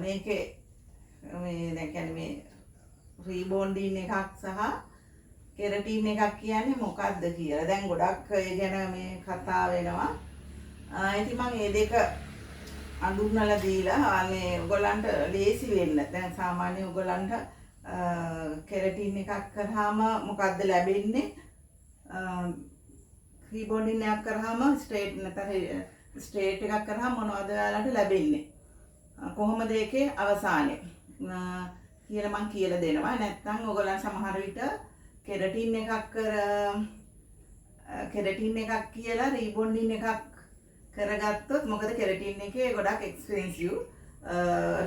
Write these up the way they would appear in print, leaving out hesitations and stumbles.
මේකේ මේ දැන් කියන්නේ මේ රීබෝන්ඩින් එකක් සහ කෙරටින් එකක් කියන්නේ මොකක්ද කියලා. දැන් ගොඩක් ඒ ගැන මේ කතා වෙනවා. ඉතින් මම මේ දෙක අඳුන්වලා දීලා මේ ඔයගොල්ලන්ට ලේසි වෙන්න. දැන් සාමාන්‍ය ඔයගොල්ලන්ට කෙරටින් එකක් කරාම මොකද්ද ලැබෙන්නේ? රීබෝන්ඩින් එකක් කරාම ස්ට්‍රේට් නැත්නම් ස්ට්‍රේට් එකක් කරාම මොනවද ඔයාලට ලැබෙන්නේ? කොහොමද ඒකේ අවසානය කියලා මම කියලා දෙනවා. නැත්නම් ඔයගොල්ලන් සමහර විට කෙරටින් එකක් කියලා රීබෝන්ඩින් එකක් කරගත්තොත් මොකද කෙරටින් එකේ ගොඩක් එක්ස්පෙන්සිව්.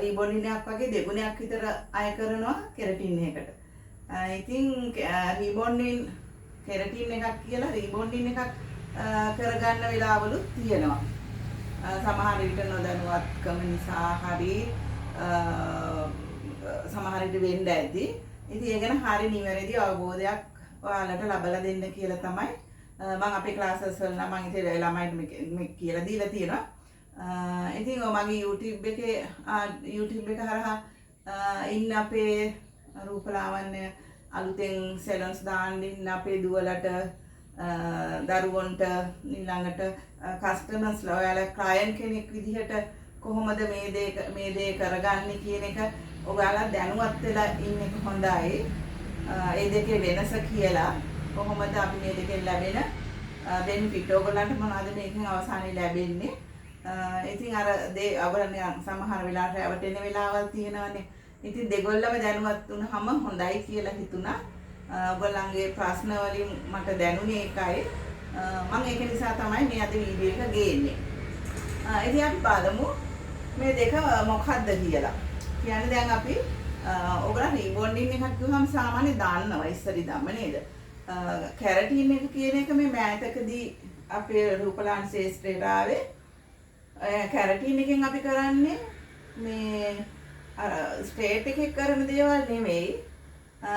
රීබෝන්ඩින් එකක් වගේ දෙගුණයක් විතර අය කරනවා කෙරටින් එකට. ඉතින් රීබෝන්ඩින් කෙරටින් එකක් කියලා රීබෝන්ඩින් එකක් කරගන්න වෙලාවලුත් තියෙනවා. සමහර විට නොදැනුවත්කම නිසා හරි සමහර විට වෙන්න ඇති. ඉතින් ඒ ගැන හරිය නිවැරදි අවබෝධයක් ඔයාලට ලබා දෙන්න කියලා තමයි මම අපේ ක්ලාසස් වල නම් මම ඉතින් ළමයිට මේ කියලා දීලා තියෙනවා. ඉතින් මගේ YouTube එක හරහා ඉන්න අපේ රූපලාවන්‍ය අලුතෙන් සෙලන්ස් දාන්න ඉන්න අපේ දුවලට දරුවන්ට ඊළඟට කස්ටමර්ස්ලා ඔයාලා ක්ලයන්ට් කෙනෙක් විදිහට කොහොමද මේ දේ කරගන්නේ කියන එක ඔයාලා දැනුවත් වෙලා ඉන්න එක හොඳයි. ඒ දෙකේ වෙනස කියලා කොහොමද අපි මේ දෙකෙන් ලැබෙන බෙනිෆිට් ඔයගොල්ලන්ට මොනවද මේකෙන් අවසානයේ ලැබෙන්නේ? ඉතින් අර ඔයගොල්ලන් සමහර වෙලාවට රැවටෙන වෙලාවල් තියෙනවානේ. ඉතින් දෙගොල්ලම දැනුවත් වුණාම හොඳයි කියලා හිතුණා. ඔයගොල්ලන්ගේ ප්‍රශ්න වලින් මට දැනුනේ ඒකයි. මම ඒක නිසා තමයි මේ අද වීඩියෝ එක ගේන්නේ. ඉතින් අපි බලමු මේ දෙක මොකක්ද කියලා. කියන්නේ දැන් අපි ඔයගොල්ලන් රීබෝන්ඩින් එකක් කිව්වම සාමාන්‍ය දාන්නවා ඉස්සරින්ම නේද? කැරටින් එක කියන එක මේ මෑතකදී අපේ රූපලාන් ශාස්ත්‍රයට ආවේ. කැරටින් එකෙන් අපි කරන්නේ මේ අර ස්ට්‍රේට් එකේ කරන දේවල් නෙමෙයි.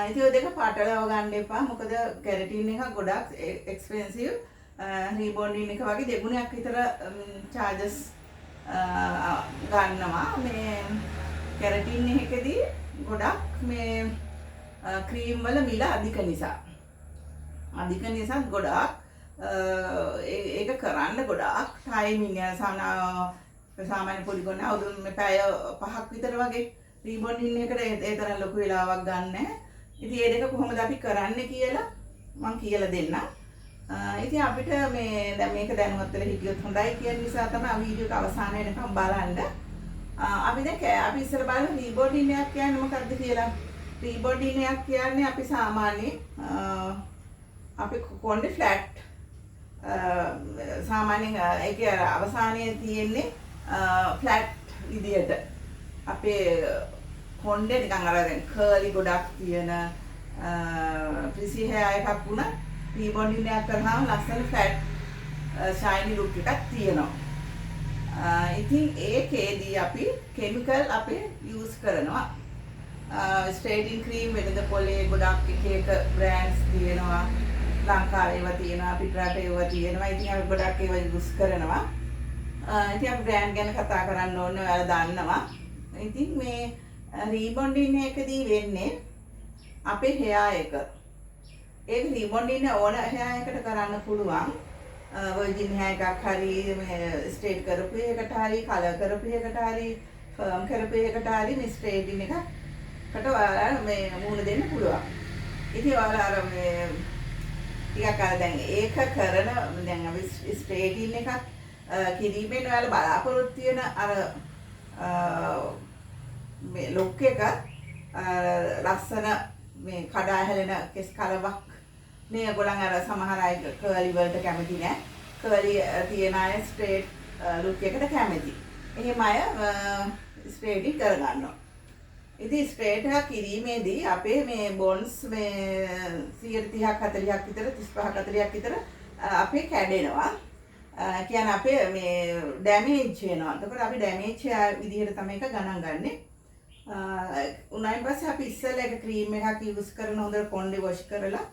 ඉතින් ඔය දෙක පාටලව ගන්න එපා. මොකද කැරටින් එක ගොඩක් එක්ස්පෙන්සිව්. රීබෝන්ඩින් එක වගේ දෙගුණයක් විතර චාර්ජස් ගන්නවා. මේ කැරටින් එකකදී ගොඩක් මේ ක්‍රීම් වල මිල අධික නිසා. ගොඩක් ඒක කරන්න ගොඩාක් ටයිමින් සාමාන්‍ය පොලිගොන අවුරුදු මේ පැය 5ක් විතර වගේ රීබෝන්ඩින් එකට ඒ තරම් ලොකු වෙලාවක් ගන්න නැහැ. ඉතින් මේ දෙක කොහොමද අපි කරන්නේ කියලා මම කියලා දෙන්නම්. ඉතින් අපිට මේ දැන් මේක දැනුවත් වෙලා හිටියොත් හොඳයි කියන නිසා තමයි වීඩියෝ එක අවසාන වෙනකම් බලන්න. අපි ඉස්සර බලමු රීබෝන්ඩින් එකක් කියන්නේ මොකක්ද කියලා. රීබෝන්ඩින් එකක් කියන්නේ අපි සාමාන්‍ය අපි කොණ්ඩේ ෆ්ලැට් සාමාන්‍යයෙන් ඒකේ අවසානයේ තියෙන්නේ ෆ්ලැට් විදියට අපේ කොණ්ඩේ නිකන් අර දැන් කර්ලි ගොඩක් තියෙන ප්‍රිසි හෙයා එකක් වුණා රීබෝන්ඩින් එකක් කරාම ලස්සන ෆ්ලැට් ෂයිනි ලුක් එකක් තියෙනවා. ඉතින් ඒකේදී අපි කෙමිකල් අපි යූස් කරනවා. ස්ට්‍රේටින් ක්‍රීම් වෙනද පොලේ ගොඩක් එක බ්‍රෑන්ඩ්ස් තියෙනවා. ලංකාවේ ඒවා තියෙනවා පිටරට ඒවා තියෙනවා. ඉතින් අපි ගොඩක් ඒවා යූස් කරනවා. ඉතින් අපි බ්‍රෑන්ඩ් ගැන කතා කරන්න ඕනේ ඔයාලා දන්නවා. ඉතින් මේ රීබෝන්ඩින් එකදී වෙන්නේ අපේ හෙයා එක. ඒක රීබෝන්ඩින් ඕන හෙයා එකට කරන්න පුළුවන්. වර්ජින් හෙයා එකක් හරි මේ ස්ට්‍රේට් කරපු එකට හරි කලර් කරපු එකට හරි ෆර්ම් කරපු එකට හරි මේ ස්ට්‍රේටින් එකකට ඔයාලා මේ මූණ දෙන්න පුළුවන්. ඉතින් ඔයාලා අර මේ ටිකක් අර දැන් ඒක කරන දැන් අපි ස්ට්‍රේටින් එකක් කිරීමෙන් ඔයාලා බලාපොරොත්තු වෙන අර මේ ලොක් එක ලස්සන මේ කඩා හැලෙන කෙස් කලවක් මේ ඔයගොල්ලන් අර සමහර අය කර්ලි වලට කැමති නෑ. කර්ලි තියන අය ස්ට්‍රේට් ලුක් එකට කැමති. එහෙම අය ස්ට්‍රේටින් කරගන්නවා. ඉතින් ස්ට්‍රේට් එකක් කිරීමේදී අපේ මේ බොන්ස් මේ 30ක් 40ක් විතර 35ක් 40ක් විතර අපේ කැඩෙනවා. කියන්නේ අපේ මේ ඩැමේජ් වෙනවා. එතකොට අපි ඩැමේජ් විදිහට තමයි ඒක ගණන් ගන්නෙ. උනායින් පස්සේ අපි ඉස්සෙල්ලා එක ක්‍රීම් එකක් යූස් කරන හොඳට කොණ්ඩේ වොෂ් කරලා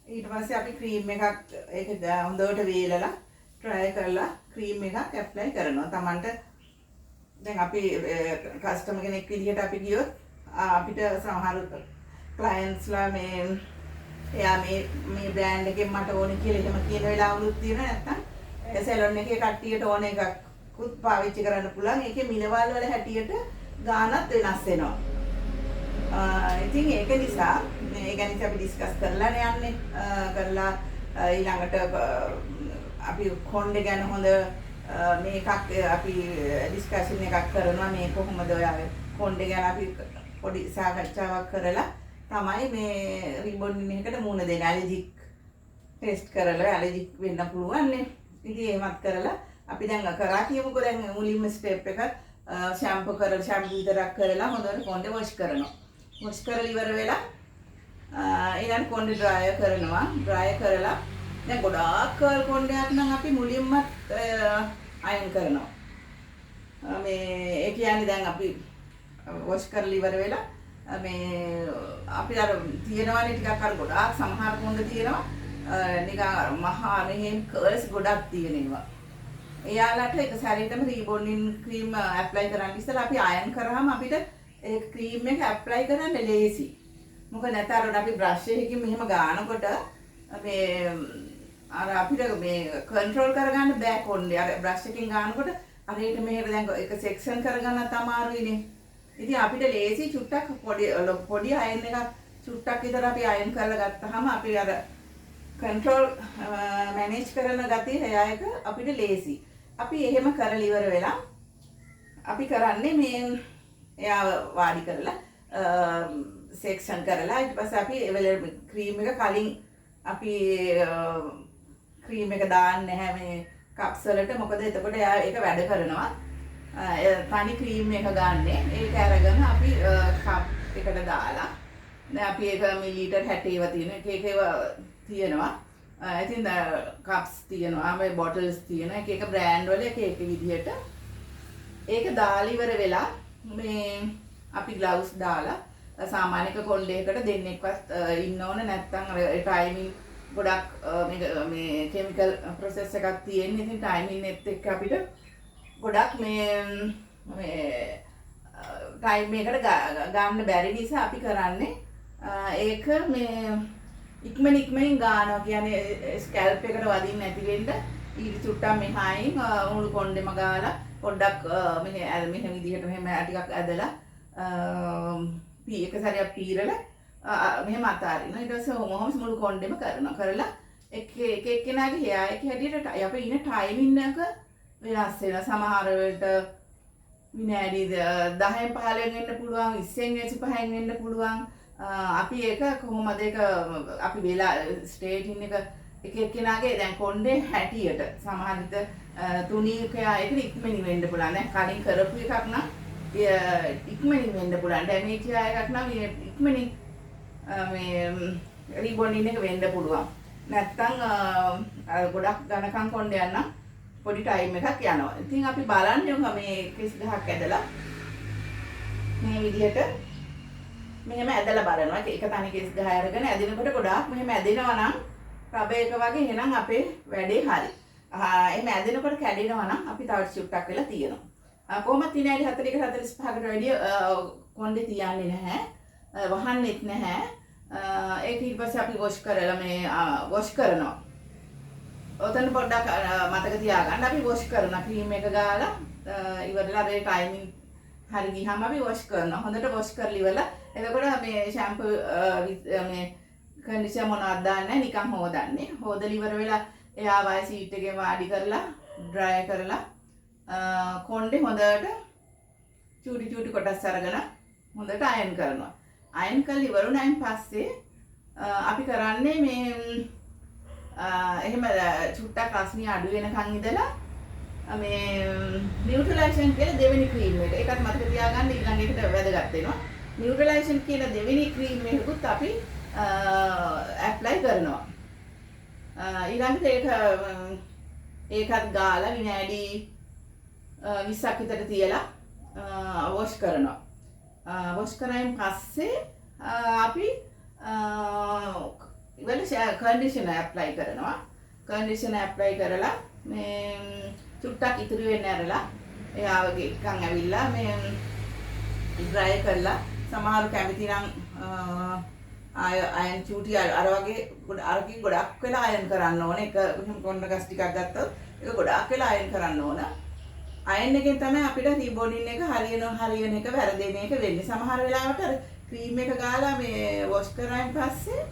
ඊට පස්සේ අපි ක්‍රීම් එකක් ඒක හොඳට වේලලා ට්‍රයි කරලා ක්‍රීම් එකක් ඇප්ලයි කරනවා. Tamanට දැන් අපි කස්ටමර් කෙනෙක් විදිහට අපි ගියොත් අපිට සමහර ක්ලයන්ට්ස්ලා මේ එයා මේ බ්‍රෑන්ඩ් එකෙන් මට ඕනේ කියලා එහෙම කියන වෙලාවලුත් තියෙනවා. නැත්තම් සැලොන් එකේ කට්ටියට ඕන එකකුත් පාවිච්චි කරන්න පුළුවන්. ඒකේ මිලවල් වල හැටියට ගාණත් වෙනස් වෙනවා. ඉතින් ඒක නිසා මේ ගැන අපි ඩිස්කස් කරලා යන්නේ. කරලා ඊළඟට අපි කොණ්ඩේ ගැන හොඳ මේකක් අපි ඩිස්කෂන් එකක් කරනවා. මේ කොහොමද ඔයාගේ කොණ්ඩේ ගැන අපි පොඩි සාකච්ඡාවක් කරලා තමයි මේ රිබොන්ඩින් එකකට මුණ දෙන්නේ. ඇලර්ජික් ටෙස්ට් කරලා ඇලර්ජික් වෙන්න පුළුවන් නේ. ඉතින් එහෙමත් කරලා අපි දැන් කරා කියමුකෝ. දැන් මුලින්ම ස්ටෙප් එක ෂැම්පු විතරක් කරලා හොඳට කොණ්ඩේ වොෂ් කරනවා. වොෂ් කරලා ඉවර වෙලා ඊළඟ කොණ්ඩේ ඩ්‍රයර් කරනවා. ඩ්‍රයර් කරලා දැන් ගොඩාක් කර්ල් කොණ්ඩයක් නම් අපි මුලින්ම අයන් කරනවා. මේ ඒ කියන්නේ දැන් අපි වොෂ් කරලා ඉවර වෙලා මේ අපි අර තියෙනවානේ ටිකක් අර ගොඩාක් සමහර කොණ්ඩ තියෙනවා නිකන් මහා මෙහෙම කර්ල්ස් ගොඩක් තියෙනවා. එයාලට එක සැරේටම රීබොන්ඩින් ක්‍රීම් ඇප්ලයි කරන්න ඉස්සෙල්ලා අපි අයන් කරාම අපිට ඒ ක්‍රීම් එක ඇප්ලයි කරන්න ලේසි. මොකද නැතර අපි බ්‍රෂ් එකකින් මෙහෙම ගානකොට මේ අර අපිට මේ කන්ට්‍රෝල් කරගන්න බෑ කොණ්ඩේ. අර බ්‍රෂ් එකකින් ගානකොට හරියට මෙහෙට දැන් එක සෙක්ෂන් කරගන්නත් අමාරුයිනේ. ඉතින් අපිට ලේසි චුට්ටක් පොඩි අයන් එකක් චුට්ටක් විතර අපි අයන් කරලා ගත්තාම අපි අර කන්ට්‍රෝල් මැනේජ් කරන ගතිය එයායක අපිට ලේසි. අපි එහෙම කරලා ඉවර වෙලා අපි කරන්නේ මේ එයා වාඩි කරලා සෙක්ෂන් කරලා ඊට පස්සේ අපි ක්‍රීම් එක කලින් අපි ක්‍රීම් එක දාන්නේ නැහැ මේ කප්ස් වලට. මොකද එතකොට එයා ඒක වැඩ කරනවා. තනි ක්‍රීම් එක ගන්නෙ. ඒක අරගෙන අපි කප් එකට දාලා දැන් අපි ඒක මිලිලීටර් 60 ඒවා තියෙන එක ඒවා තියෙනවා. ඉතින් කප්ස් තියෙනවා, මේ බොටල්ස් තියෙනවා. එක බ්‍රෑන්ඩ් වල එක විදිහට ඒක දාලා ඉවර වෙලා මේ අපි ග්ලව්ස් දාලා සාමාන්‍යක කොණ්ඩේකට දෙන්නෙක්වත් ඉන්න ඕන නැත්නම් ටයිමින් ගොඩක් මේ කෙමිකල් ප්‍රොසෙස් එකක් තියෙන. ඉතින් ටයිමින් එත් එක්ක අපිට ගොඩක් මේ ටයිම් එකකට ගන්න බැරි නිසා අපි කරන්නේ ඒක මේ ඉක්මනින් ගන්නවා. කියන්නේ ස්කැල්ප් එකට වදින්න නැති වෙන්න ඊට චුට්ටක් මෙහායින් මුළු කොණ්ඩෙම ගාලා පොඩ්ඩක් මෙහෙම විදිහට මෙහෙම ටිකක් ඇදලා එක සැරයක් පීරලා මෙහෙම අතාරිනවා. ඊට පස්සේ මොහොම මුළු කොණ්ඩෙම කරලා එක එක්කෙනාගේ හෙයා එක හැටියට අපි ඉන්න ටයිමින් එක වෙනස් වෙනවා. සමහර වෙලට විනාඩි 10න් 15න් වෙන්න පුළුවන්, 20න් 25න් වෙන්න පුළුවන්. අපි ඒක කොහොමද ඒක අපි වෙලා ස්ටේටින් එක එක්කෙනාගේ දැන් කොණ්ඩේ හැටියට සමහර විට තුනීකයා ඒක ඉක්මනින් වෙන්න පුළුවන්. දැන් කලින් කරපු එකක් නම් ඉක්මනින් වෙන්න පුළුවන්. ඩැමේජ් එකක් නම් ඉක්මනින් මේ රීබොන්ඩින් එක වෙන්න පුළුවන්. නැත්තම් ගොඩක් ඝනකම් කොණ්ඩයක් නම් පොඩි ටයිම් එකක් යනවා. ඉතින් අපි බලන්නේ මේ කෙස් ගහක් ඇදලා මේ විදිහට මෙහෙම ඇදලා බලනවා. ඒක තනි කෙස් ගහ අරගෙන ඇදිනකොට ගොඩාක් මෙහෙම ඇදෙනවා නම් රබ එක වගේ එහෙනම් අපේ වැඩේ හරි. එහෙම ඇදෙනකොට කැඩෙනවා නම් අපි තව චුට්ටක් වෙලා තියෙනවා. කොහොමද විනාඩි 40ක 45කට වැඩිය කොණ්ඩේ තියන්නේ නැහැ. වහන්නෙත් නැහැ. ඒක ඊට පස්සේ අපි වොෂ් කරලා මේ වොෂ් කරනවා. ඔතන පොඩ්ඩක් මතක තියාගන්න අපි වොෂ් කරනවා. ක්‍රීම් එක ගාලා ඉවරලා මේ ටයිමින් හරි ගියාම අපි වොෂ් කරනවා. හොඳට වොෂ් කරලා ඉවරලා එතකොට මේ ෂැම්පූ මේ කන්ඩිෂනර් මොනවද දාන්නේ නිකන් හොදන්නේ. හොදලා ඉවර වෙලා එයා වයි සීට් එකේ වාඩි කරලා ඩ්‍රයි කරලා කොණ්ඩේ හොඳට චූටි කොටස් අරගෙන හොඳට අයන් කරනවා. අයන් කරලා ඉවරුණායින් පස්සේ අපි කරන්නේ මේ එහෙම චුට්ටක් රස්නිය අඩු වෙනකන් ඉඳලා මේ නියුට්‍රලයිසේෂන් කියලා දෙවෙනි ක්‍රීම් එක. ඒකත් මතක තියාගන්න ඊළඟ එකට වැදගත් වෙනවා. නියුට්‍රලයිසේෂන් කියලා දෙවෙනි ක්‍රීම් එකකුත් අපි ඇප්ලයි කරනවා. ඊළඟට ඒකත් ගාලා විනාඩි 20ක් විතර තියලා වොෂ් කරනවා. වොෂ් කරායින් පස්සේ අපි ඉවල කන්ඩිෂනර් ඇප්ලයි කරනවා. කන්ඩිෂනර් ඇප්ලයි කරලා මේ චුට්ටක් ඉතුරු වෙන්න ඇරලා එයාගේ එකන් ඇවිල්ලා මේ ඩ්‍රයි කරලා සමහරු කැමති නම් අයන් චූටි අර වගේ අරකින් ගොඩක් වෙලා අයන් කරන්න ඕන. එක කොන්න ගස් ටිකක් ගත්තොත් ඒක ගොඩක් වෙලා අයන් කරන්න ඕන. අයන් එකෙන් තමයි අපිට රීබෝඩින් එක හරියන එක වැරදෙන එක වෙන්නේ. සමහර වෙලාවට අර ක්‍රීම් එක ගාලා මේ වොෂ් කරායින් පස්සේ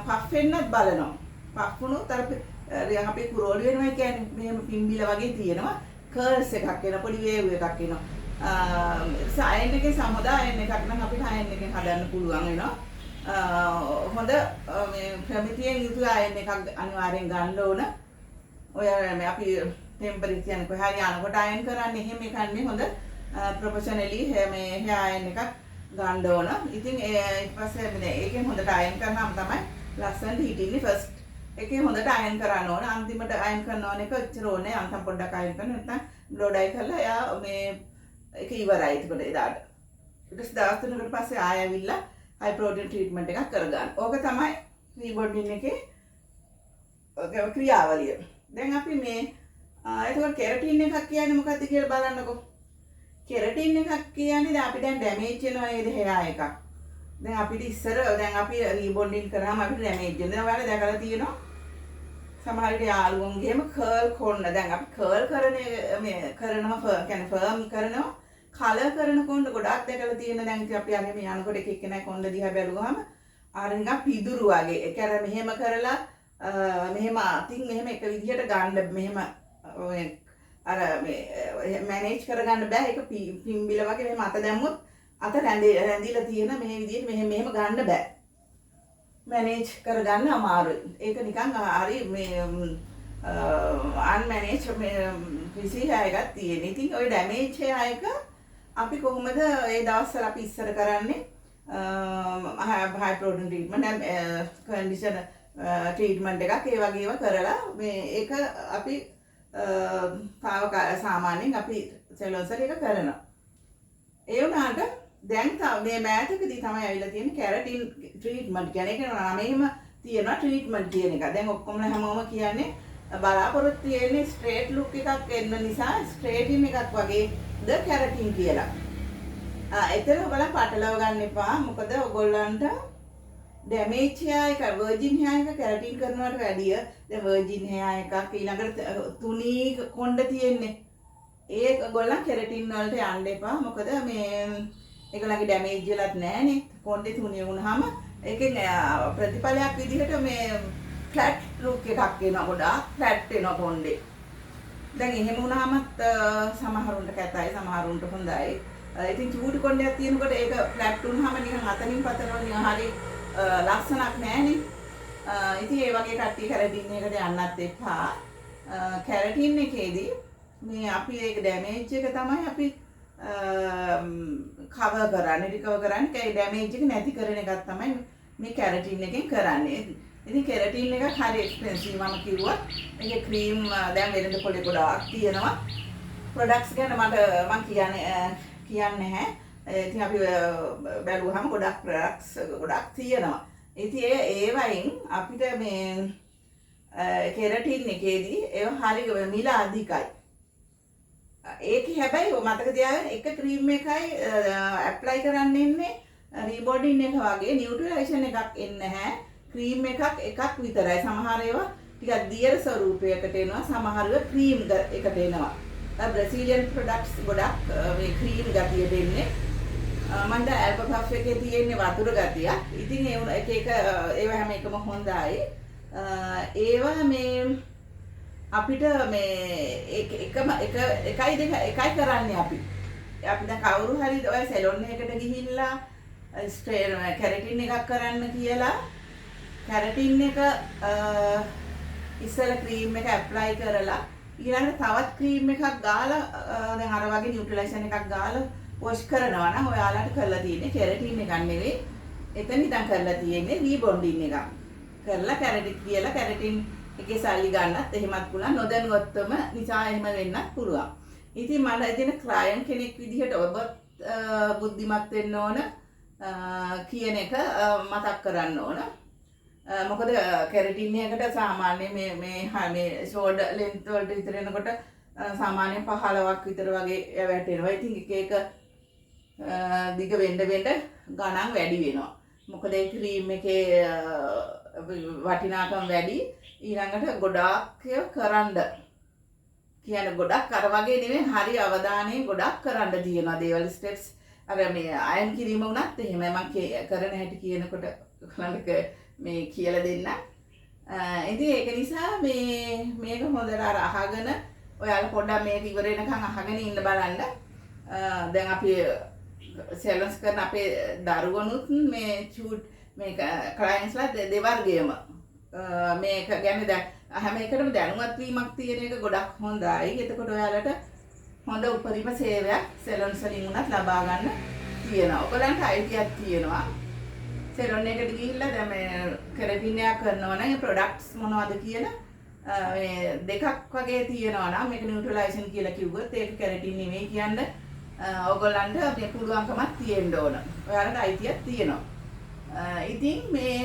පෆ් වෙන්නත් බලනවා. පෆ් වුණොත් අර අපි කුරෝඩි වෙනවා කියන්නේ මෙහෙම පිම්බිලා වගේ තියෙනවා. කර්ල්ස් එකක් එන පොඩි වේව් එකක් එනවා. අයන් එකේ සමුදායන් එකක් නම් අපිට අයන් එකෙන් හදන්න පුළුවන් වෙනවා. හොඳ මේ ප්‍රමිතියෙන් යුතු අයන් එකක් අනිවාර්යෙන් ගන්න ඕන. ඔය මේ අපි ටෙම්පරේචර් කොහේ හරි යනකොට අයන් කරන්නේ එහෙම එකන්නේ හොඳ ප්‍රොෆෙෂනලි මේ hair අයන් එකක් ගන්න ඕන. ඉතින් ඊට පස්සේ මේ ඒකෙන් හොඳට අයන් කරාම තමයි ලස්සනට හිටින්නේ. ෆස්ට් එකේ හොඳට අයන් කරන්න ඕන. අන්තිමට අයන් කරනවා එක ඔච්චර ඕනේ. අන්තිම පොඩ්ඩක් අයන් කරන නැත්නම් බ්ලෝ ඩයි කරලා එයා මේ ඒක ඉවරයි. ඒකට එදාට ඊට දවස් තුනකට පස්සේ ආය ඇවිල්ලා හයි ප්‍රෝටීන් ට්‍රීට්මන්ට් එකක් කරගන්න. ඕක තමයි රීබෝඩින් එකේ ක්‍රියාවලිය. දැන් අපි මේ එතකොට කෙරටින් එකක් කියන්නේ මොකක්ද කියලා බලන්නකෝ. කෙරටින් එකක් කියන්නේ දැන් අපි දැන් ඩැමේජ් වෙනවා නේද hair එකක්. දැන් අපිට ඉස්සර දැන් අපි රීබෝඩින් කරාම අපිට ඩැමේජ් වෙනවා. ඔයාලා දැකලා තියෙනවා. සමහර විට යාළුවන්ගේම කර්ල් කොන්න දැන් අපි කර්ල් කරන මේ කරනවා කියන්නේ ෆර්ම් කරනවා. කලර් කරන කොණ්ඩ ගොඩක් දැකලා තියෙන. දැන් ඉතින් අපි අරගෙන යනකොට එක එක්කෙනා කොණ්ඩ දිහා බැලුවාම අර නිකන් පිදුරු වගේ. ඒක අර මෙහෙම කරලා මෙහෙම අතින් මෙහෙම එක විදිහට ගන්න මෙහෙම අර මේ මැනේජ් කරගන්න බෑ. ඒක පිම්බිල වගේ මෙහෙම අත දැම්මොත් අත රැඳිලා තියෙන මේ විදිහට මෙහෙම ගන්න බෑ. මැනේජ් කරගන්න අමාරුයි. ඒක නිකන් හරි මේ අන්මැනේජ් පිසි hair එකක් තියෙන. ඉතින් ওই ඩැමේජ් hair එක අපි කොහොමද ඒ දවස්වල අපි ඉස්සර කරන්නේ හයි ප්‍රෝටීන් ට්‍රීට්මන්ට් කන්ඩිෂනර් ට්‍රීට්මන්ට් එකක් ඒ වගේ ඒවා කරලා මේ ඒක අපි සාමාන්‍යයෙන් අපි සැලොන්ස් වල එක කරනවා. ඒ වුණාට දැන් මේ මෑතකදී තමයි ඇවිල්ලා තියෙන්නේ කැරටින් ට්‍රීට්මන්ට් කියන්නේ. ඒක නමේම තියෙනවා ට්‍රීට්මන්ට් කියන එක. දැන් ඔක්කොම හැමෝම කියන්නේ බලාපොරොත්තු වෙන්නේ ස්ට්‍රේට් ලුක් එකක් එන්න නිසා ස්ට්‍රේටින් එකක් වගේ ද කැරටින් කියලා. එතන ඔයගොල්ලෝ පටලව ගන්න එපා. මොකද ඔයගොල්ලන්ට ඩැමේජ් hair එක වර්ජින් hair එක කැරටින් කරනවට වැඩිය දැන් වර්ජින් hair එකක් ඊළඟට තුනී කොණ්ඩ තියෙන්නේ. ඒක ඔයගොල්ලන් කැරටින් වලට යන්න එපා. මොකද මේ ඒගොල්ලන්ගේ ඩැමේජ් වෙලත් නැහනේ. කොණ්ඩේ තුනී වුණාම ඒකෙන් ප්‍රතිඵලයක් විදිහට මේ ෆ්ලැට් ලුක් එකක් එනවා. ගොඩාක් ෆ්ලැට් වෙනවා කොණ්ඩේ. දැන් එහෙම වුණාමත් සමහරුන්ට කැතයි සමහරුන්ට හොඳයි. ඉතින් චූටි කොණ්ඩයක් තියෙනකොට ඒක ෆ්ලැට් වුණාම නිකන් අතනින් පතනවා නිකන් හරි ලස්සනක් නැහනේ. ඉතින් ඒ වගේ කට්ටිය කැරටින් එකට යන්නත් එපා. කැරටින් එකේදී මේ අපි ඒක ඩැමේජ් එක තමයි අපි කවර් කරන්නේ රිකවර් කරන්නේ. ඒ ඩැමේජ් එක නැති කරන එකක් තමයි මේ කැරටින් එකෙන් කරන්නේ. ඉතින් කෙරටින් එක හරි එක්ස්පෙන්සිව් මම කිව්වා. මේකේ ක්‍රීම් දැන් වෙළඳ පොලේ ගොඩාක් තියෙනවා. ප්‍රොඩක්ට්ස් ගැන මම කියන්නේ නැහැ. ඉතින් අපි බැලුවාම ගොඩක් ප්‍රොඩක්ට්ස් ගොඩක් තියෙනවා. ඉතින් ඒ වයින් අපිට මේ කෙරටින් එකේදී ඒව හරි මිල අධිකයි. ඒක හැබැයි මතක තියාගන්න එක ක්‍රීම් එකයි ඇප්ලයි කරන්න ඉන්නේ රීබෝඩින් එක වගේ නියුට්‍රලයිසේෂන් එකක් එන්නේ නැහැ. ක්‍රීම් එකක් විතරයි. සමහර ඒවා ටිකක් දියර ස්වරූපයකට එනවා. සමහර ඒවා ක්‍රීම් එකට එනවා. බ්‍රසීලියන් ප්‍රොඩක්ට්ස් ගොඩක් මේ ක්‍රීම් ගතියට එන්නේ. මන්ද ඇල්පපෆ් එකේ තියෙන්නේ වතුර ගතියක්. ඉතින් එක ඒවා හැම එකම හොඳයි. ඒවා මේ අපිට මේ එකයි කරන්නේ අපි. අපි දැන් කවුරු හරි ඔය සැලොන් එකකට ගිහිල්ලා කැරටින් එකක් කරන්න කියලා කැරටින් එක ඉස්සෙල්ලා ක්‍රීම් එක ඇප්ලයි කරලා ඊළඟට තවත් ක්‍රීම් එකක් ගාලා දැන් අර වගේ නියුට්‍රලයිසේෂන් එකක් ගාලා වොෂ් කරනවා නම් ඔයාලට කරලා තියෙන්නේ කැරටින් එකක් නෙවෙයි. එතන ඉඳන් කරලා තියෙන්නේ රීබොන්ඩින් එකක්. කරලා කැරටින් කියලා කැරටින් එකේ සල්ලි ගන්නත් එහෙමත් පුළුවන්. නොදැනුවත්වම නිසා එහෙම වෙන්නත් පුළුවන්. ඉතින් මම එදින ක්ලයන්ට් කෙනෙක් විදිහට ඔබ බුද්ධිමත් වෙන්න ඕන කියන එක මතක් කරන්න ඕන. මොකද කැරටින් එකකට සාමාන්‍ය මේ ෂෝල්ඩර් ලෙන්ත් වලට විතර එනකොට සාමාන්‍යයෙන් 15ක් විතර වගේ වැටෙනවා. ඉතින් එක දිග වෙන්න ගණන් වැඩි වෙනවා. මොකද ඒ ක්‍රීම් එකේ වටිනාකම වැඩි. ඊළඟට ගොඩාක් කරන්න කියන ගොඩක් අර වගේ නෙමෙයි හරි අවධානයෙන් ගොඩක් කරන්න තියෙනවා දේවල් ස්ටෙප්ස්. අර මේ අයන් කිරීම වුණත් එහෙම මම කරන හැටි කියනකොට ඔයාලට මේ කියලා දෙන්න. ඉතින් ඒක නිසා මේක හොඳට අර අහගෙන ඔයාලා පොඩ්ඩක් මේක ඉවර වෙනකන් අහගෙන ඉන්න බලන්න. දැන් අපි සෙලන්ස් කරන අපේ දරුවනුත් මේ චූට් මේ ක්ලයන්ට්ස්ලා දෙවර්ගයම මේක ගැන දැන් හැම එකටම දැනුවත් වීමක් තියෙන එක ගොඩක් හොඳයි. එතකොට ඔයාලට හොඳ උපරිම සේවයක් සෙලන්ස් වලින් උනත් ලබා ගන්න තියෙනවා. ඔයගලන්ට අයිතියක් තියෙනවා. සෙලොන් එකට ගිහිල්ලා දැන් මේ කෙරටින් එකක් කරනවා නම් ඒ ප්‍රොඩක්ට්ස් මොනවද කියලා මේ දෙකක් වගේ තියෙනවා නම් මේක නියුට්‍රලයිසේෂන් කියලා කිව්වොත් ඒක කෙරටින් නෙමෙයි කියන්නේ ඔයගලන්ට මේ පුළුවන්කමක් තියෙන්න ඕන. ඔයාලට අයිතියක් තියෙනවා. ඉතින් මේ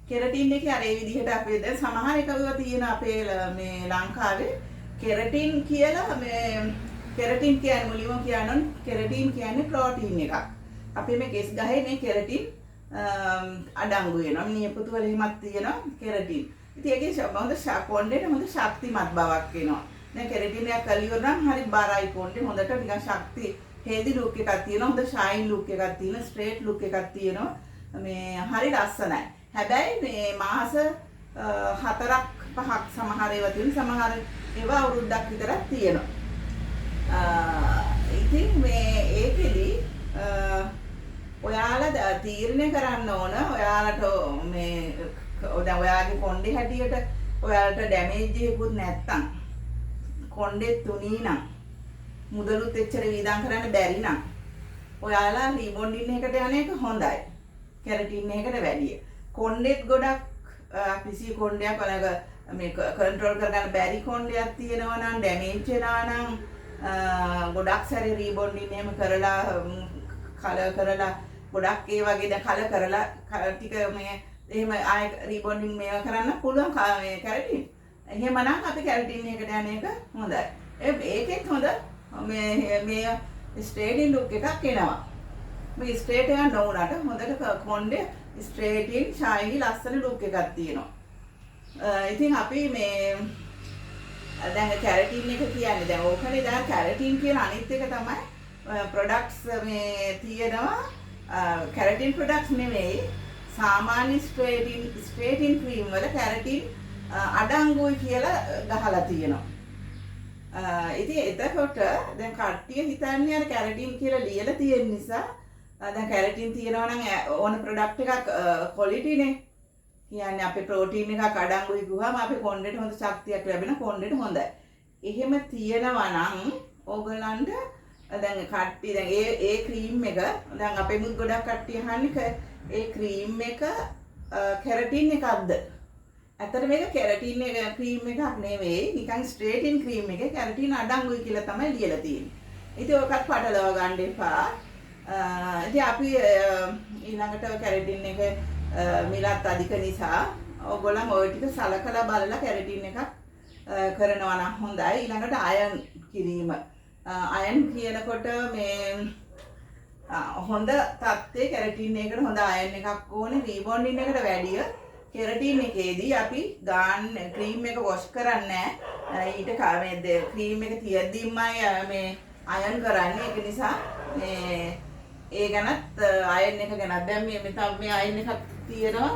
කෙරටින් එකේ අර ඒ විදිහට අපේ දැන් සමහර එකව තියෙන අපේ මේ ලංකාවේ කෙරටින් කියලා මේ කෙරටින් කියන්නේ මුලින්ම කියනොත් කෙරටින් කියන්නේ ප්‍රෝටීන් එකක්. අපි මේ කෙස් ගහේ මේ කෙරටින් අඩංගු වෙනවා. නියපොතු වල හිමක් තියෙනවා කෙරටින්. ඉතින් ඒකේ හොඳ කොණ්ඩේට හොඳ ශක්තිමත් බවක් එනවා. දැන් කෙරටින් එක කලියොත් නම් හරි බරයි කොණ්ඩේ හොඳට නිකන් ශක්ති හේදි ලුක් එකක් තියෙනවා. හොඳ ෂයින් ලුක් එකක් තියෙනවා. ස්ට්‍රේට් ලුක් එකක් තියෙනවා. මේ හරි ලස්සනයි. හැබැයි මේ මාස 4ක් 5ක් සමහර ඒවා තියෙන සමහර ඒවා අවුරුද්දක් විතරක් තියෙනවා. ඉතින් මේ ඒකෙදි ඔයාලා තීරණය කරන්න ඕන ඔයාලට මේ දැන් ඔයාගේ කොණ්ඩේ හැටියට ඔයාලට ඩැමේජ් එකකුත් නැත්තම් කොණ්ඩේ තුනී නම් මුදලුත් එච්චර වීදම් කරන්න බැරි නම් ඔයාලා රීබොන්ඩින් එකට යන එක හොඳයි. කෙරටින් එකකට වැඩිය. කොණ්ඩෙත් ගොඩක් පිසි කොණ්ඩයක් ඔයාලගේ මේ කන්ට්‍රෝල් කරගන්න බැරි කොණ්ඩයක් තියෙනවා නම් ඩැමේජ් වෙනවා නම් ගොඩක් සැරේ රීබොන්ඩින් එහෙම කරලා කලර් කරලා ගොඩක් ඒ වගේ දැන් කලර් කරලා ටික මේ එහෙම ආය රීබොන්ඩින් මේවා කරන්න පුළුවන් මේ කෙරටින්. එහෙමනම් අපි කෙරටින් එකට යන එක හොඳයි. ඒකෙත් හොඳ මේ ස්ට්‍රේටින් ලුක් එකක් එනවා. මේ ස්ට්‍රේට් එක නොවුනට හොඳට කොණ්ඩේ ස්ට්‍රේටින් ෂයිනි ලස්සන ලුක් එකක් තියෙනවා. ඉතින් අපි මේ දැන් කෙරටින් එක කියන්නේ දැන් ඕකනේ දැන් කෙරටින් කියන අනිත් එක තමයි ප්‍රොඩක්ට්ස් මේ තියෙනවා කෙරටින් ප්‍රොඩක්ට්ස් නෙමෙයි සාමාන්‍ය ස්ට්‍රේටින් ක්‍රීම් වල කෙරටින් අඩංගුයි කියලා ගහලා තියෙනවා. ඉතින් එතකොට දැන් කට්ටිය හිතන්නේ අර කෙරටින් කියලා ලියලා තියෙන නිසා දැන් කෙරටින් තියෙනවා නම් ඕන ප්‍රොඩක්ට් එකක් ක්වොලිටිනේ. කියන්නේ අපේ ප්‍රෝටීන් එකක් අඩංගුයි ගුවාම අපේ කොණ්ඩේට හොඳ ශක්තියක් ලැබෙන කොණ්ඩේට හොඳයි. එහෙම තියෙනවා නම් ඕගලන්ට දැන් කට්ටිය දැන් ඒ ක්‍රීම් එක දැන් අපේ මුත් ගොඩක් කට්ටිය අහන්නේ ඒ ක්‍රීම් එක කෙරටින් එකක්ද? ඇත්තට මේක කෙරටින් එක ක්‍රීම් එකක් නෙවෙයි නිකන් ස්ට්‍රේටින් ක්‍රීම් එක කෙරටින් අඩංගුයි කියලා තමයි ලියලා තියෙන්නේ. ඉතින් ඔකත් පටලවා ගන්න එපා. ඉතින් අපි ඊළඟට කෙරටින් එක මිලත් අධික නිසා ඔයගොල්ලන් ওই ටික සලකලා බලලා කෙරටින් එකක් කරනවා නම් හොඳයි. ඊළඟට අයන් කිරීම. අයන් කියනකොට මේ හොඳ තත්ත්වයේ කෙරටින් එකකට හොඳ අයන් එකක් ඕනේ. රීබොන්ඩින් එකට වැඩිය කෙරටින් එකේදී අපි ගාන්න ක්‍රීම් එක වොෂ් කරන්නේ නැහැ. ඊට මේ ක්‍රීම් එක තියද්දිමයි මේ අයන් කරන්නේ. ඒක නිසා මේ ඒ ගැනත් අයන් එක ගැනත් දැන් මේ අයන් එකක් තියෙනවා.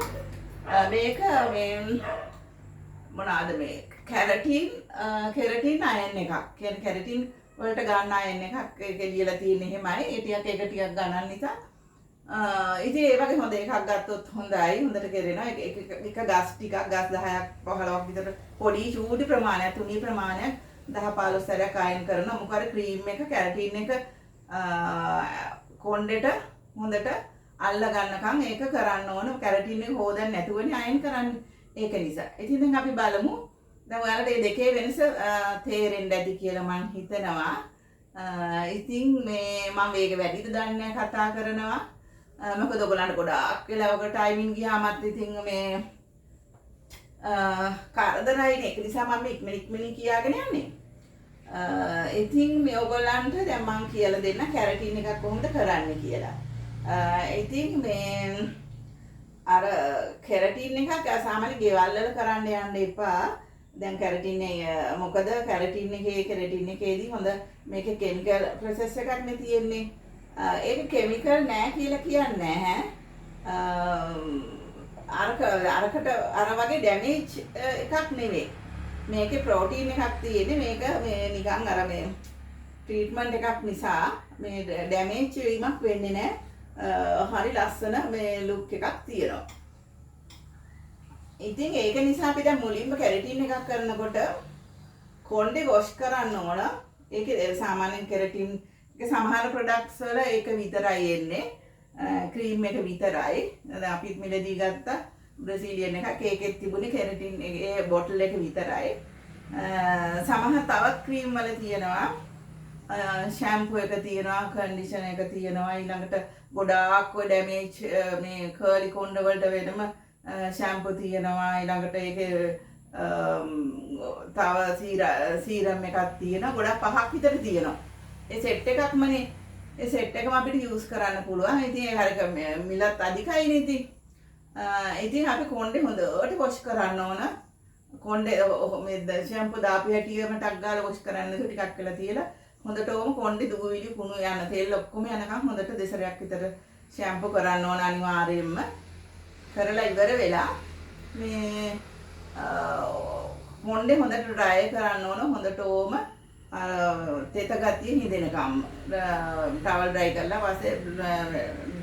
මේක මේ මොනවාද මේ කෙරටින් අයන් එකක්. කියන්නේ කෙරටින් වලට ගන්න අයන් එකක් ඒක ලියලා තියෙන්නේ එහෙමයි. ඒ ටිකක් එක ටිකක් ගණන් නිසා ඉතින් ඒ වගේ හොඳ එකක් ගත්තොත් හොඳයි. හොඳට කෙරෙනවා. එක ගස් ටිකක් ගස් 10ක් 15ක් විතර පොඩි චූටි ප්‍රමාණයක් තුනී ප්‍රමාණයක් 10-15 සැරයක් අයන් කරනවා. මොකද ක්‍රීම් එක කෙරටින් එක කොණ්ඩෙට හොඳට අල්ල ගන්නකම් ඒක කරන්න ඕන. කෙරටින් එක හොදන්න නැතුවනේ අයන් කරන්නේ. ඒක නිසා. ඉතින් දැන් අපි බලමු. දැන් ඔයාලට මේ දෙකේ වෙනස තේරෙන්න ඇති කියලා මම හිතනවා. ඉතින් මේ මම මේක වැඩිද දන්නේ නැහැ කතා කරනවා. මොකද ඔයගොල්ලන්ට ගොඩාක් වෙලාවක ටයිමින් ගියාමත් ඉතින් මේ කරදරයිනේ. ඒක නිසා මම ඉක්මනින් කියාගෙන යන්නේ. ඉතින් මේ ඔයගොල්ලන්ට දැන් මම කියලා දෙන්න කැරටින් එකක් කොහොමද කරන්නේ කියලා. ඉතින් මේ අර කැරටින් එකක් සාමාන්‍ය ගෙවල් වල කරන්න යන්න එපා. දැන් කැරටින් මොකද කැරටින් එකේදී හොඳ මේකේ කෙමිකල් ප්‍රොසෙස් එකක් නේ තියෙන්නේ. ඒක කෙමිකල් නෑ කියලා කියන්නේ අරකට අර වගේ ඩැමේජ් එකක් නෙවෙයි. මේකේ ප්‍රෝටීන් එකක් තියෙන්නේ. මේක මේ නිකන් අර මේ ට්‍රීට්මන්ට් එකක් නිසා මේ ඩැමේජ් වීමක් වෙන්නේ නැහැ. හරි ලස්සන මේ ලුක් එකක් තියෙනවා. ඉතින් ඒක නිසා අපි දැන් මුලින්ම කැරටින් එකක් කරනකොට කොණ්ඩේ වොෂ් කරන්න ඕන. ඒකේ සාමාන්‍යයෙන් කැරටින් එක සමහර ප්‍රොඩක්ට්ස් වල ඒක විතරයි එන්නේ. ක්‍රීම් එක විතරයි. දැන් අපිත් මිලදී ගත්ත බ්‍රසීලියන් එකක් ඒකෙත් තිබුණේ කැරටින් ඒ බොටල් එක විතරයි. සමහර තවත් ක්‍රීම් වල තියෙනවා. ෂැම්පූ එක තියෙනවා, කන්ඩිෂනර් එක තියෙනවා. ඊළඟට ගොඩාක් ඔය ඩැමේජ් මේ කර්ලි කොණ්ඩ වලට වෙනම ෂැම්පූ තියෙනවා. ඊළඟට ඒකේ තව සීරම් එකක් තියෙනවා. ගොඩක් 5ක් විතර තියෙනවා. ඒ සෙට් එකක්මනේ. ඒ සෙට් එකම අපිට යූස් කරන්න පුළුවන්. ඉතින් ඒ හරිය මිලත් අධිකයිනේ ඉතින්. ඉතින් අපි කොණ්ඩේ හොඳට වොෂ් කරන්න ඕන. කොණ්ඩේ මේ ෂැම්පූ දාපු හැටියම ටක් ගාලා වොෂ් කරන්න ටිකක් වෙලා තියලා හොඳටම කොණ්ඩේ දුවිලි කුණු යන තෙල් ඔක්කොම යනකම් හොඳට දෙසරයක් විතර ෂැම්පූ කරන්න ඕන අනිවාර්යයෙන්ම. කරලා ඉවර වෙලා මේ කොණ්ඩේ හොඳට ඩ්‍රයි කරන්න ඕන. හොඳටම තෙත ගතිය හිදෙනකම් ටවල් ඩ්‍රයි කරලා පස්සේ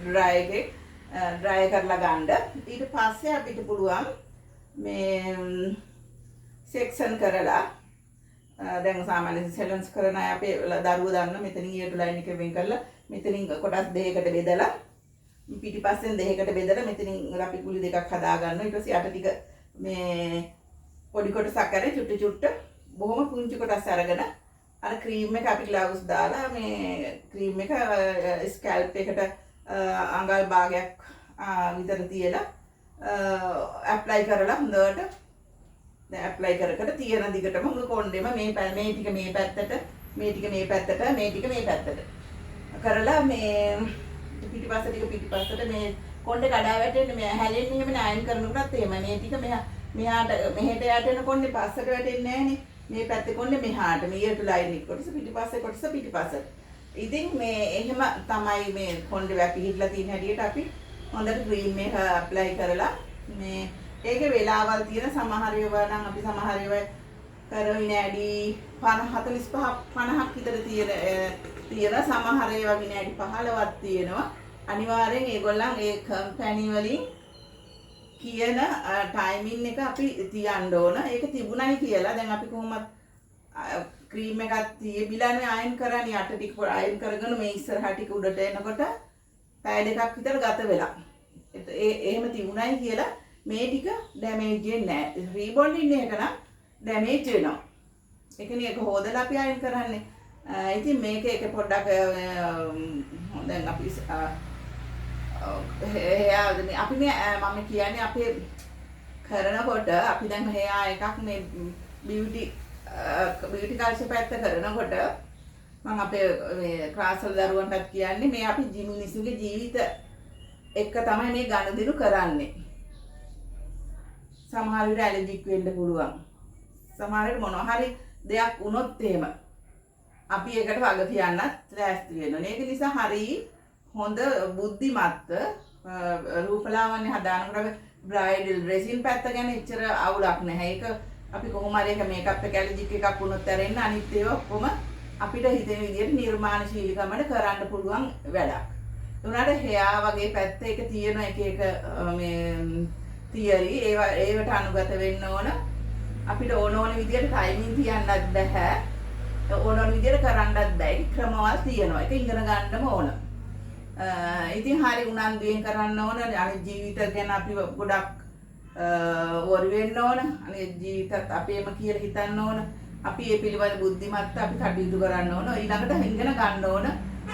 ඩ්‍රයි කරලා ගන්න. ඊට පස්සේ අපිට පුළුවන් මේ සෙක්ෂන් කරලා දැන් සාමාන්‍ය සෙලන්ස් කරන අය අපේ දරුවෝ දන්න මෙතනින් ඊට ලයින් එක වෙන් කරලා මෙතනින් කොටස් දෙකකට බෙදලා පිටිපස්සෙන් දෙකකට බෙදලා මෙතනින් අපි කුලි දෙකක් හදා ගන්නවා. ඊට පස්සේ යට ටික මේ පොඩි කොටසක් අරගෙන චුට්ට බොහොම පුංචි කොටස් අරගෙන අර ක්‍රීම් එක අපි ග්ලව්ස් දාලා මේ ක්‍රීම් එක ස්කැල්ප් එකට අඟල් භාගයක් විතර තියලා ඇප්ලයි කරලා හොඳට දැන් ඇප්ලයි කර තියෙන දිගටම උණු කොණ්ඩෙම මේ ටික මේ පැත්තට මේ ටික මේ පැත්තට මේ ටික මේ පැත්තට කරලා මේ පිටිපස්ස ටික පිටිපස්සට මේ කොණ්ඩේ කඩා වැටෙන්නේ මේ හැලෙන්නේ එහෙම නයන් කරනකොටත් එහෙම මේ ටික මෙහාට මෙහෙට යටෙන කොණ්ඩේ පස්සට වැටෙන්නේ නැහනේ. මේ පැත්තේ කොණ්ඩේ මෙහාට මෙයට ලයින් එක කොටස පිටිපස්සේ කොටස පිටිපස්සට. ඉතින් මේ එහෙම තමයි මේ කොණ්ඩේ වැපිහිట్లా තියෙන හැටියට අපි හොඳට ක්‍රීම් එක ඇප්ලයි කරලා මේ ඒකේ වෙලාවල් තියෙන සමහර ඒවා නම් අපි සමහර ඒවා කරවින ඇඩි 45 50ක් විතර තියෙන සමහර ඒවා විනාඩි 15ක් තියෙනවා. අනිවාර්යෙන් ඒගොල්ලන් ඒ කම්පැනි වලින් කියන ටයිමින් එක අපි තියන්න ඕන. ඒක තිබුණයි කියලා දැන් අපි කොහොමද ක්‍රීම් එකක් තියබිලානේ අයන් කරන්නේ යට ටික අයන් කරගෙන මේ ඉස්සරහා ටික උඩට එනකොට පැය දෙකක් විතර ගත වෙලා. එහෙම තිබුණයි කියලා මේ ටික ඩැමේජ් වෙන්නේ නැහැ. රීබොන්ඩින් එක නම් ඩැමේජ් වෙනවා. ඒකනේ ඒක හොදලා අපි අයන් කරන්නේ. ඉතින් මේක එක පොඩ්ඩක් දැන් අපි අපි මේ මම කියන්නේ අපේ කරනකොට අපි දැන් හේයා එකක් මේ බියුටි කල්චර් පැත්ත කරනකොට මම අපේ මේ ක්ලාස් වල දරුවන්ටත් කියන්නේ මේ අපි මිනිස්සුගේ ජීවිත එක්ක තමයි මේ ගනුදෙනු කරන්නේ. සමහර විට ඇලර්ජික් වෙන්න පුළුවන්. සමහර විට මොනවා හරි දෙයක් වුණොත් එහෙම අපි ඒකට වග කියන්නත් ලෑස්ති වෙනවා. ඒක නිසා හරි හොඳ බුද්ධිමත් රූපලාවන්‍ය හදානකොට බ්‍රයිඩල් ඩ්‍රෙසින් පැත්ත ගැන එච්චර අවුලක් නැහැ. ඒක අපි කොහොම හරි එක මේකප් එක ඇලර්ජික් එකක් වුණොත් ඇරෙන්න අනිත් ඒවා ඔක්කොම අපිට හිතෙන විදිහට නිර්මාණශීලීකමකට කරන්න පුළුවන් වැඩක්. උනාට හෙයා වගේ පැත්ත එක තියෙන එක මේ තියරි ඒවට අනුගත වෙන්න ඕන. අපිට ඕන විදිහට ටයිමින් තියන්නත් බෑ. ඕන විදිහට කරන්නත් බෑ. ක්‍රමවල් තියෙනවා. ඒක ඉගෙන ගන්නම ඕන. ඉතින් හරි උනන්දුවෙන් කරන්න ඕන. අනිත් ජීවිත ගැන අපි ගොඩක් වරි වෙන්න ඕන. අනිත් ජීවිතත් අපේම කියලා හිතන්න ඕන. අපි මේ පිළිවෙල බුද්ධිමත් අපි කටයුතු කරන්න ඕන. ඊළඟට ඉගෙන ගන්න ඕන.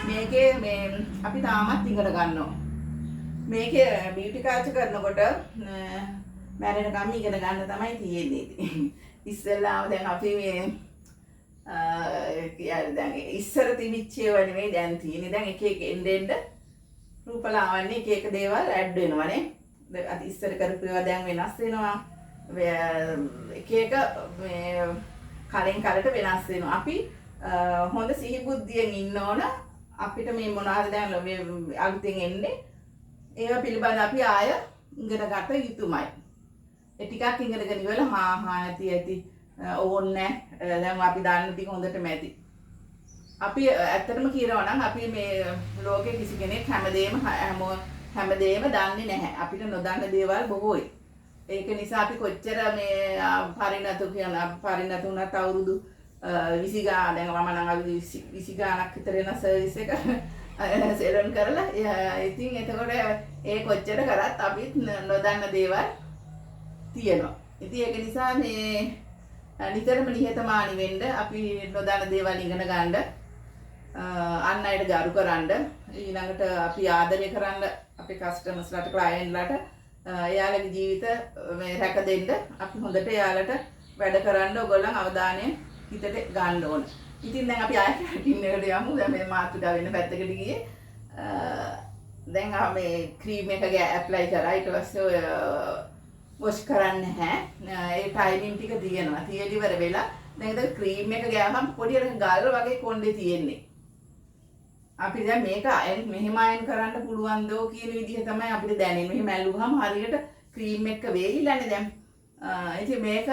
මේකේ මේ අපි තාමත් ඉගෙන ගන්නවා. මේකේ බියුටි කල්චර් කරනකොට මැරෙනකම් ඉගෙන ගන්න තමයි තියෙන්නේ. ඉස්සෙල්ලාම දැන් අපි මේ දැන් ඉස්සර තිබිච්ච ඒවා නෙමෙයි දැන් තියෙන්නේ. දැන් එක එක එන්න රූපලාවන්‍ය එක එක දේවල් ඇඩ් වෙනවනේ. අද ඉස්සර කරපු ඒවා දැන් වෙනස් වෙනවා. එක එක මේ කලින් කලට වෙනස් වෙනවා. අපි හොඳ සිහි බුද්ධියෙන් ඉන්න ඕන. අපිට මේ මොනවාද දැන් අලුතෙන් එන්නේ ඒවා පිළිබඳ අපි ආය ඉගෙන ගත යුතුමයි. ඒ ටිකක් ඉගෙනගෙන ඉවරලා ඇති ඕන්නේ දැන් අපි දන්න ටික හොඳටම ඇති. අපි ඇත්තටම කියනවා නම් අපි මේ ලෝකේ කිසි කෙනෙක් හැමදේම දන්නේ නැහැ. අපිට නොදන්න දේවල් බොහෝයි. ඒක නිසා අපි කොච්චර මේ පරිණත වුණත් අවුරුදු 20 ගාන දැන් මම නම් අවුරුදු 20 ගානක් විතර යන සර්විස් එක සෙලන් කරලා ඉතින් එතකොට ඒ කොච්චර කරත් අපිත් නොදන්න දේවල් තියෙනවා. ඉතින් ඒක නිසා මේ නිතරම නිහතමානී වෙන්න අපි නොදන්න දේවල් ඉගෙන ගන්න අන් අයට ගරු කරන්න ඊළඟට අපි ආදරය කරන්න අපේ කස්ටමර්ස්ලාට ක්ලයන්ට්ලාට එයාලගේ ජීවිත මේ රැක දෙන්න අපි හොඳට එයාලට වැඩ කරන්න ඔයගොල්ලන් අවධානය හිතට ගන්න ඕන. ඉතින් දැන් අපි ආයෙත් කින් එකට යමු. දැන් මේ මාතුඩා වෙන පැත්තකට ගියේ. දැන් මේ ක්‍රීම් එක ඇප්ලයි කරා. ඊට පස්සේ වොෂ් කරන්න නැහැ. ඒ ටයිමින් ටික තියෙනවා. තියෙදි ඉවර වෙලා දැන් ඒක ක්‍රීම් එක ගෑවම පොඩි අර ගල් වගේ කොණ්ඩේ තියෙන්නේ. අපි දැන් මේක මෙහෙම අයන් කරන්න පුළුවන් දෝ කියන විදිහ තමයි අපිට දැනෙන්නේ. මෙහෙම ඇල්ලුවාම හරියට ක්‍රීම් එක වේගිලානේ දැන්. ඉතින් මේක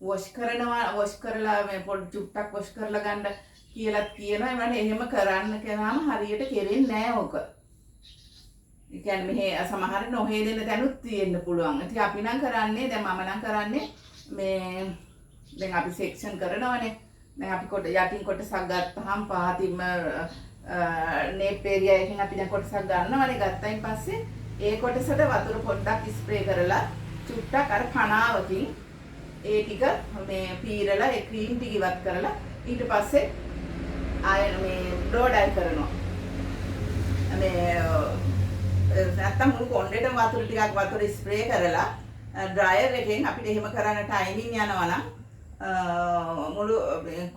වොෂ් කරලා මේ පොඩි චුට්ටක් වොෂ් කරලා ගන්න කියලාත් කියනවා. ඒ වගේ එහෙම කරන්න කියනවාම හරියට කෙරෙන්නේ නැහැ ඕක. ඒ කියන්නේ මෙහෙ සමහර නොහේදෙන තැනුත් තියෙන්න පුළුවන්. ඉතින් අපි නම් කරන්නේ දැන් මම නම් කරන්නේ මේ දැන් අපි සෙක්ෂන් කරනවානේ. දැන් අපි යටින් කොටසක් ගත්තාම පහතින්ම නේප් ඒරියා එකකින් අපි දැන් කොටසක් ගන්නවානේ. ගත්තයින් පස්සේ ඒ කොටසට වතුර පොඩ්ඩක් ස්ප්‍රේ කරලා චුට්ටක් අර කණාවකින් ඒ ටික මේ පීරලා ඒ ක්‍රීම් ටික ඉවත් කරලා ඊට පස්සේ ආයෙ මේ බ්ලෝ ඩයි කරනවා. මේ නැත්තම් මුළු කොණ්ඩේටම වතුර ස්ප්‍රේ කරලා ඩ්‍රයර් එකෙන් අපිට එහෙම කරන්න ටයිමින් යනවා නම් මුළු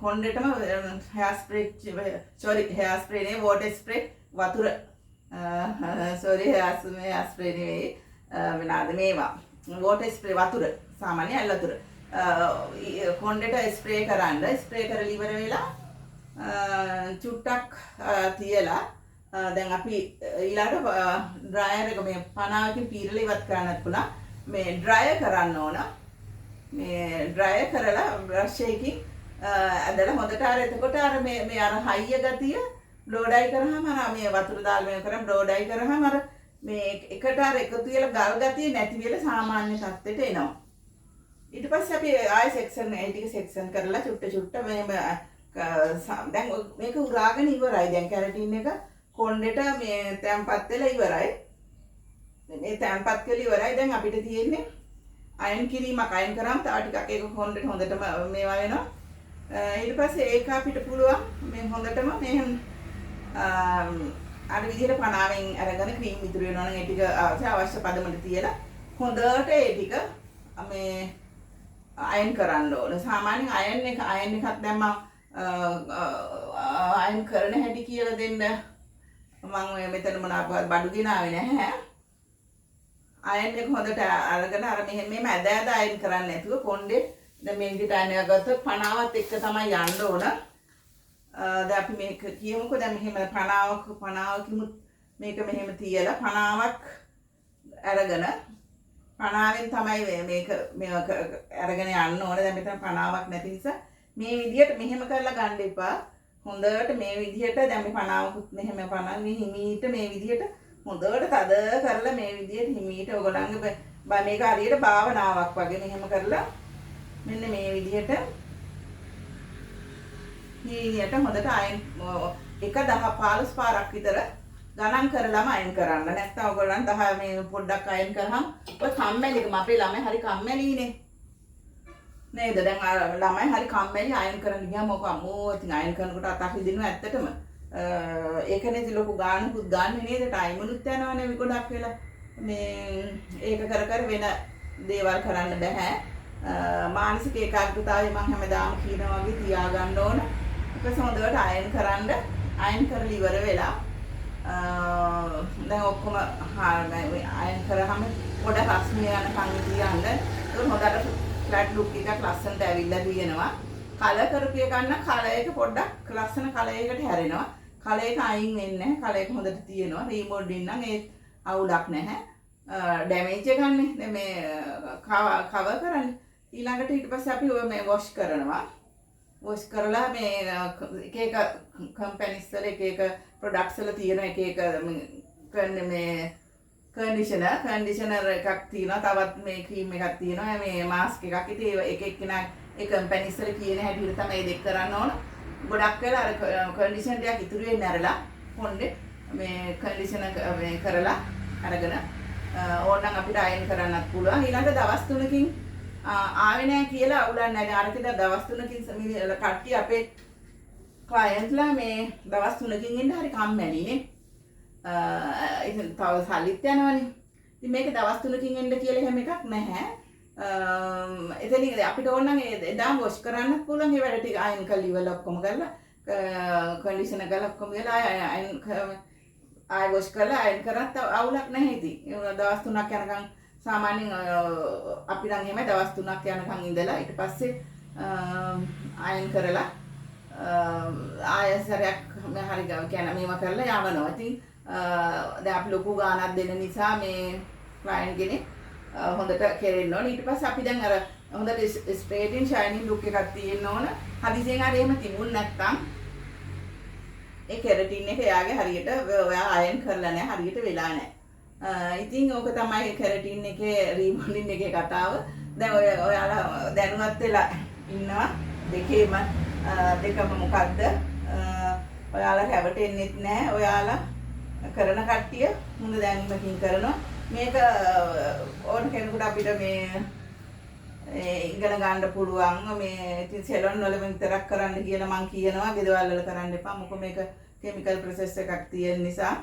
කොණ්ඩේටම හෙයාර් ස්ප්‍රේ නේ වෝටර් ස්ප්‍රේ වතුර හෙයාර් ස්ප්‍රේ නෙවෙයි වෙනාද මේවා වෝටර් ස්ප්‍රේ වතුර සාමාන්‍ය ඇල් වතුර කොණ්ඩේට ස්ප්‍රේ කරලා ඉවර වෙලා චුට්ටක් තියලා දැන් අපි ඊළඟට ඩ්‍රයර් එක මේ පනාවකින් පීරලා ඉවත් කරන්නත් පුළුවන්. මේ ඩ්‍රයර් කරන්න ඕන. මේ ඩ්‍රයර් කරලා බ්‍රෂ් එකකින් ඇදලා හොඳට අර එතකොට අර මේ අර හයිය ගතිය බ්ලෝ ඩයි කරාම අර මේ වතුර දාලා මේ කරන් බ්ලෝ ඩයි කරාම අර මේ එකට අර එකතු වෙලා ගල් ගතිය නැති වෙලා සාමාන්‍ය තත්ත්වයට එනවා. ඊට පස්සේ අපි ආයෙ සෙක්ෂන් ඒ ටික සෙක්ෂන් කරලා චුට්ට මෙහෙම දැන් මේක උරාගෙන ඉවරයි. දැන් කැරටින් එක කොණ්ඩේට මේ තැම්පත් වෙලා ඉවරයි. මේ තැම්පත් කරලා ඉවරයි. දැන් අපිට තියෙන්නේ අයන් කිරීමක්. අයන් කරාම තව ටිකක් ඒක කොණ්ඩේට හොඳටම මේවා වෙනවා. ඊට පස්සේ ඒක අපිට පුළුවන් මේ හොඳටම මේ අර විදිහට පනාවෙන් අරගෙන ක්‍රීම් ඉතුරු වෙනවා නම් ඒ ටික අවශ්‍ය පදමට තියලා හොඳට ඒ ටික මේ අයන් කරන්න ඕන. සාමාන්‍යයෙන් අයන් එකක් දැන් මම අයන් කරන හැටි කියලා දෙන්න මම මෙතන මොනවාක්වත් බඩු ගෙනාවේ නැහැ. අයන් එක හොඳට අරගෙන අර මෙහෙම ඇද අයන් කරන්නේ නැතුව කොණ්ඩේ දැන් මේ විදිහට අයන් එක ගත්තොත් පනාවත් එක්ක තමයි යන්න ඕන. දැන් අපි මේක කියමුකෝ දැන් මෙහෙම පනාවකින් මේක මෙහෙම තියලා පනාවක් අරගෙන පනාවෙන් තමයි මේක අරගෙන යන්න ඕන. දැන් මෙතන පනාවක් නැති නිසා මේ විදිහට මෙහෙම කරලා ගන්න එපා. හොඳට මේ විදිහට දැන් මේ පනාවකුත් මෙහෙම පනාවේ හිමීට මේ විදිහට හොඳට තද කරලා මේ විදිහට හිමීට ඔයගොල්ලන්ගේ මේක හරියට භාවනාවක් වගේ මෙහෙම කරලා මෙන්න මේ විදිහට හොඳට අයන් එක 10-15 පාරක් විතර ගණන් කරලාම අයන් කරන්න. නැත්නම් ඔයගොල්ලන් 10 මේ පොඩ්ඩක් අයන් කරාම ඔය කම්මැලිකම අපේ ළමයි හරි කම්මැලිනේ. නේද? දැන් ළමයි හරි කම්මැලි අයන් කරන්න ගියාම ඔක අම්මෝ ඉතින් අයන් කරනකොට අතක් හිදිනවා ඇත්තටම. ඒකනේ ඉතින් ලොකු ගානකුත් ගන්න නේද? ටයිමුනුත් යනවනේ ගොඩක් වෙලා. මේ ඒක කර කර වෙන දේවල් කරන්න බෑ. මානසික ඒකාග්‍රතාවය මම හැමදාම කියනවා වගේ තියාගන්න ඕන. ඊපස්සේ හොඳට අයන් කරන්න. අයන් කරලා ඉවර වෙලා දැන් ඔක්කොම අයන් කරාම පොඩක් රස්නේ යනකම් තියන්න. ඒක හොඳට ෆ්ලැට් ලුක් එකක් ලස්සනට ඇවිල්ලා තියෙනවා. කලර් කරපිය ගන්න කලර් එක පොඩ්ඩක් ලස්සන කලර් එකකට හැරෙනවා. කලර් එක අයින් වෙන්නේ නැහැ. කලර් එක හොඳට තියෙනවා. රීමෝඩින් නම් ඒ අවුලක් නැහැ. ඩැමේජ් එකක් නේ. දැන් මේ කවර් කරන්නේ. ඊළඟට ඊට පස්සේ අපි ඔය මේ වොෂ් කරනවා. වොෂ් කරලා මේ එක එක කම්පැනිස් වල එක එක ප්‍රොඩක්ට්ස් වල තියෙන එක එක මේ කන්ඩිෂනර් එකක් තියෙනවා. තවත් මේ ක්‍රීම් එකක් තියෙනවා. මේ මාස්ක් එකක්. ඉතින් ඒක එක්කෙනා ඒ කම්පැනිස් වල කියන හැටියට තමයි දෙක කරන්න ඕන. ගොඩක් වෙලා අර කන්ඩිෂනර් එකක් ඉතුරු වෙන්නේ නැරලා පොණ්ඩේ මේ කන්ඩිෂනර් මේ කරලා අරගෙන ඕනනම් අපිට අයන් කරන්නත් පුළුවන්. ඊළඟ දවස් 3කින් ආවේ නැහැ කියලා අවුලක් නැහැ. අරකිට දවස් 3කින් කට්ටිය අපේ ක්ලයන්ට්ලා මේ දවස් 3කින් ඉන්න හරි කම්මැලිනේ. ඉතින් තව සල්ලිත් යනවනේ. ඉතින් මේක දවස් 3කින් එන්න කියලා එහෙම එකක් නැහැ. එතනින් අපිට ඕන නම් එදාම වොෂ් කරන්නත් පුළුවන්. ඒ වැඩ ටික අයන් කරලා ඉවල ඔක්කොම කරලා කන්ඩිෂනර් කරලා ඔක්කොම කරලා අයන් වොෂ් කරලා අයන් කරත් අවුලක් නැහැ ඉතින්. දවස් 3ක් යනකම් සාමාන්‍යයෙන් අපි නම් එහෙම දවස් 3ක් යනකම් ඉඳලා ඊට පස්සේ අයන් කරලා ආයසරයක් හරි කියන මේවා කරලා යවනවා. ඉතින් දැන් අපි ලොකු ගාණක් දෙන නිසා මේ ක්ලයන්ට් කෙනෙක් හොඳට කෙරෙන්න ඕන. ඊට පස්සේ අපි දැන් අර හොඳට ස්ට්‍රේට් ඉන් ෂයිනින් ලුක් එකක් තියෙන්න ඕන. හදිසියෙන් හරි එහෙම තිබුණ නැත්නම් ඒ කෙරටින් එක එයාගේ හරියට ඔයා අයන් කරලා නැහැ, හරියට වෙලා නැහැ. ඉතින් ඕක තමයි කෙරටින් එකේ රීමෝඩින් එකේ කතාව. දැන් ඔයාලා දැනුවත් වෙලා ඉන්නවා දෙකම මොකද්ද? ඔයාලා රැවටෙන්නෙත් නැහැ. ඔයාලා කරන කට්ටිය හොඳ දැනුමකින් කරනවා. මේක ඕන කෙනෙකුට අපිට මේ ඉගෙන ගන්න පුළුවන්. මේ ඉතින් සෙලොන් වල විතරක් කරන්න කියලා මම කියනවා. ගෙදවල් වල කරන්න එපා. මොකද මේක කෙමිකල් ප්‍රොසෙස් එකක් තියෙන නිසා.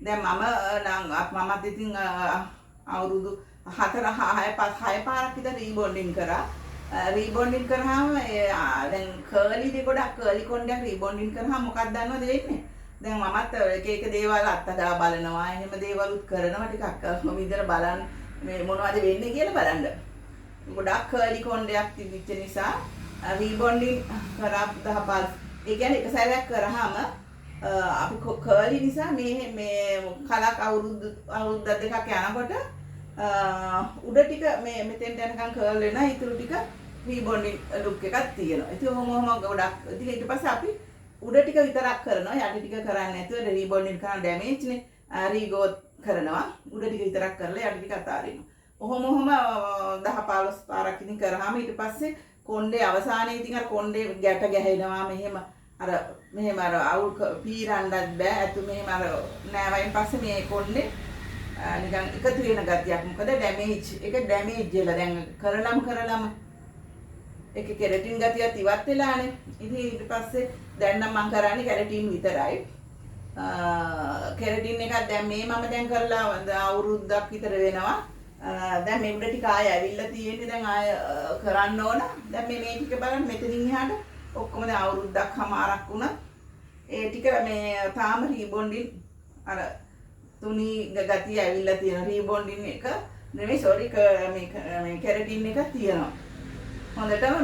දැන් මමත් ඉතින් අවුරුදු 6 පාරක් විතර රීබොන්ඩින් කරා. රීබොන්ඩින් කරාම දැන් කර්ලි දෙ ගොඩක් කර්ලි කොණ්ඩයක් රීබොන්ඩින් කරාම මොකක්ද දන්නවද වෙන්නේ? දැන් මමත් එක දේවල් අත්හදා බලනවා. එහෙම දේවලුත් කරනවා ටිකක් විතර බලන්න මේ මොනවද වෙන්නේ කියලා බලන්න. ගොඩක් කර්ලි කොණ්ඩයක් තිබිච්ච නිසා රීබොන්ඩින් කරා 10 ඒ කියන්නේ එක සැරයක් කරාම අපි කර්ලි නිසා මේ කලක් අවුරුද්ද දෙකක් යනකොට උඩ ටික මේ මෙතෙන්ට යනකම් කර්ල් වෙනවා. ඊටු ටික රීබොන්ඩින් ලුක් එකක් තියෙනවා. ඉතින් ඔහොම ගොඩක් ඉතින් ඊට පස්සේ අපි උඩ ටික විතරක් කරනවා. යටි ටික කරන්නේ නැතුව රීබොන්ඩින් කරන ඩැමේජ් නේ රීගෝත් කරනවා. උඩ ටික විතරක් කරලා යටි ටික අතාරිනවා. ඔහොම 10-15 පාරක් ඉතින් කරාම ඊට පස්සේ කොණ්ඩේ අවසානයේ ඉතින් අර කොණ්ඩේ ගැට ගැහෙනවා. මෙහෙම අර අවුල් පීරන්නත් බෑ. අතු මෙහෙම අර නෑවයින් පස්සේ මේ කොණ්ඩේ නිකන් එකතු වෙන ගතියක්. මොකද ඩැමේජ් වෙලා දැන් කරලම ඒක කෙරටින් ගතියත් ඉවත් වෙලානේ. ඉතින් ඊට පස්සේ දැන් නම් මම කරන්නේ කෙරටින් විතරයි. කෙරටින් එකක් දැන් මේ මම දැන් කරලා අවුරුද්දක් විතර වෙනවා. දැන් මේ උඩ ටික ආය ඇවිල්ලා තියෙන්නේ. දැන් ආය කරන්න ඕන. දැන් මේ ටික බලන්න මෙතනින් එහාට ඔක්කොම දැන් අවුරුද්දක් හමාරක් වුණා. ඒ ටික මේ තාම රීබොන්ඩින් අර තුනී ගතිය ඇවිල්ලා තියෙන රීබොන්ඩින් එක නෙමෙයි සෝරි මේ කෙරටින් එක තියෙනවා. හොඳටම